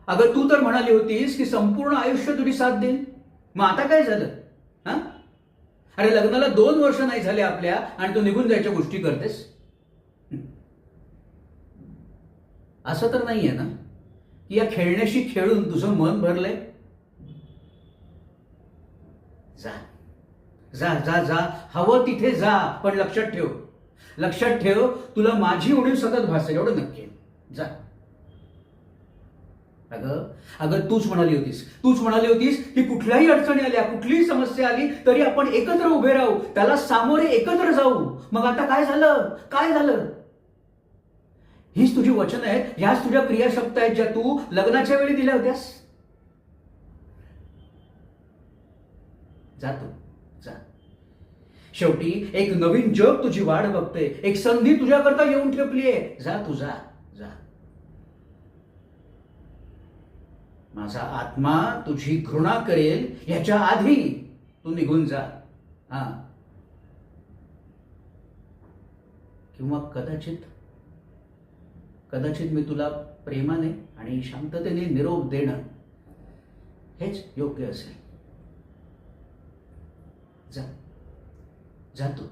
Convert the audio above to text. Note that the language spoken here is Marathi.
अगं तू तर म्हणाली होतीस की संपूर्ण आयुष्य तुझी साथ देईन. मग आता काय झालं? हा? अरे लग्नाला 2 वर्ष नाही झाले आपल्या आणि तू निघून जायच्या गोष्टी करतेस. असं तर नाहीये ना की या खेळण्याशी खेळून तुझं मन भरलंय? जा जा जा जा, हवं तिथे जा, पण लक्षात ठेव, तुला माझी उणीव सतत भासेल एवढं नक्की आहे. जा. अगं अगं तूच म्हणाली होतीस की कुठल्याही अडचणी आल्या, कुठलीही समस्या आली तरी आपण एकत्र उभे राहू, त्याला सामोरे एकत्र जाऊ. मग आता काय झालं? हीच तुझी वचनं आहेत, ह्याच तुझ्या क्रियाशब्द आहेत ज्या तू लग्नाच्या वेळी दिल्या होत्यास. जा तू, जा. शेवटी एक नवीन जग तुझी वाट बघते, एक संधी तुझ्याकरता येऊन ठेपलीये. जा तू, जा जा. माझा आत्मा तुझी घृणा करेल ह्याच्या आधी तू निघून जा. हा. किंवा कदाचित मी तुला प्रेमाने आणि शांततेने निरोप देणं हेच योग्य असेल. जा जा तू.